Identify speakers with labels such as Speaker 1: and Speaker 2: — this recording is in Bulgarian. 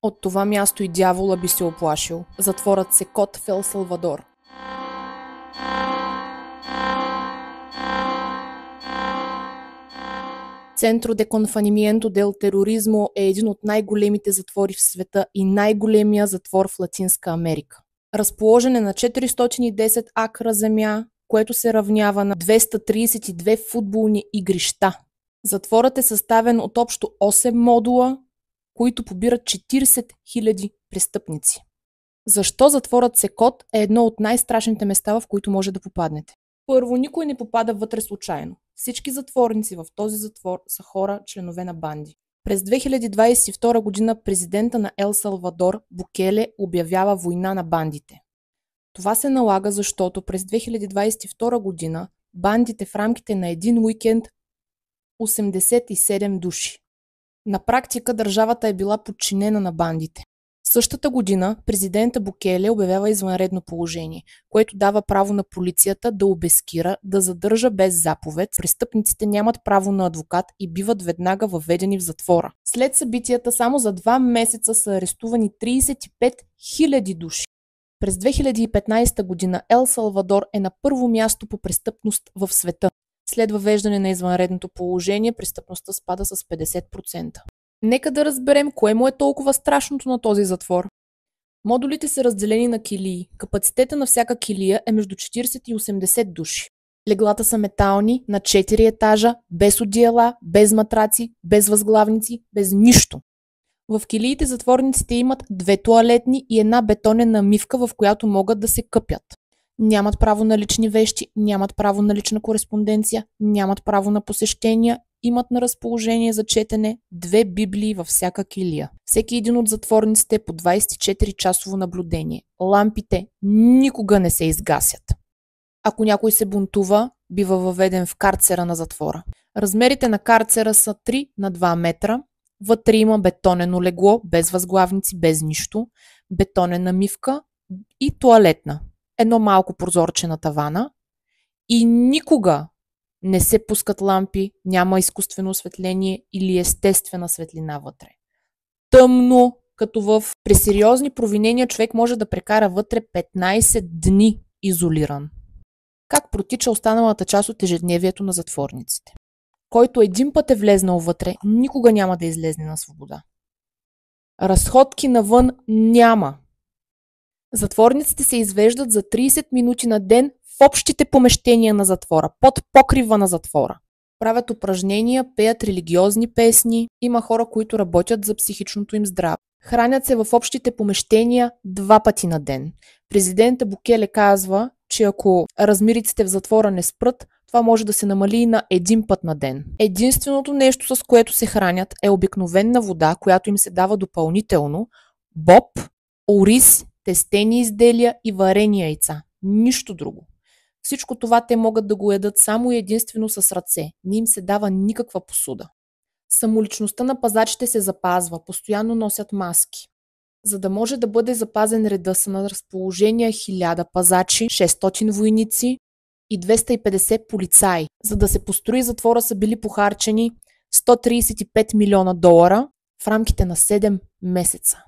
Speaker 1: От това място и дявола би се оплашил. Затворът Секот в Ел Салвадор. Центро де конфанимиенто дел тероризмо е един от най-големите затвори в света и най-големия затвор в Латинска Америка. Разположен е на 410 акра земя, което се равнява на 232 футболни игрища. Затворът е съставен от общо 8 модула, които побират 40 000 престъпници. Защо затворът Секот е едно от най-страшните места, в които може да попаднете? Първо, никой не попада вътре случайно. Всички затворници в този затвор са хора, членове на банди. През 2022 година президента на Ел Салвадор Букеле обявява война на бандите. Това се налага, защото през 2022 година бандите в рамките на един уикенд 87 души. На практика държавата е била подчинена на бандите. Същата година президента Букеле обявява извънредно положение, което дава право на полицията да обескира, да задържа без заповед. Престъпниците нямат право на адвокат и биват веднага въведени в затвора. След събитията само за 2 месеца са арестувани 35 000 души. През 2015 година Ел Салвадор е на първо място по престъпност в света. След въвеждане на извънредното положение, престъпността спада с 50%. Нека да разберем кое му е толкова страшното на този затвор. Модулите са разделени на килии. Капацитета на всяка килия е между 40 и 80 души. Леглата са метални, на 4 етажа, без одеяла, без матраци, без възглавници, без нищо. В килиите затворниците имат 2 тоалетни и една бетонена мивка, в която могат да се къпят. Нямат право на лични вещи, нямат право на лична кореспонденция, нямат право на посещения, имат на разположение за четене 2 библии във всяка килия. Всеки един от затворниците е по 24-часово наблюдение. Лампите никога не се изгасят. Ако някой се бунтува, бива въведен в карцера на затвора. Размерите на карцера са 3 на 2 метра. Вътре има бетонено легло, без възглавници, без нищо, бетонена мивка и тоалетна. Едно малко прозорче на тавана и никога не се пускат лампи, няма изкуствено осветление или естествена светлина вътре. Тъмно, като при сериозни провинения човек може да прекара вътре 15 дни изолиран. Как протича останалата част от ежедневието на затворниците? Който един път е влезнал вътре, никога няма да излезне на свобода. Разходки навън няма. Затворниците се извеждат за 30 минути на ден в общите помещения на затвора, под покрива на затвора. Правят упражнения, пеят религиозни песни, има хора, които работят за психичното им здраве. Хранят се в общите помещения 2 пъти на ден. Президента Букеле казва, че ако размириците в затвора не спрат, това може да се намали и на 1 път на ден. Единственото нещо, с което се хранят, е обикновена вода, която им се дава допълнително, боб, ориз, тестени изделия и варени яйца. Нищо друго. Всичко това те могат да го ядат само и единствено с ръце. Не им се дава никаква посуда. Самоличността на пазачите се запазва, постоянно носят маски. За да може да бъде запазен реда, са на разположение 1000 пазачи, 600 войници и 250 полицаи. За да се построи затвора са били похарчени $135 милиона в рамките на 7 месеца.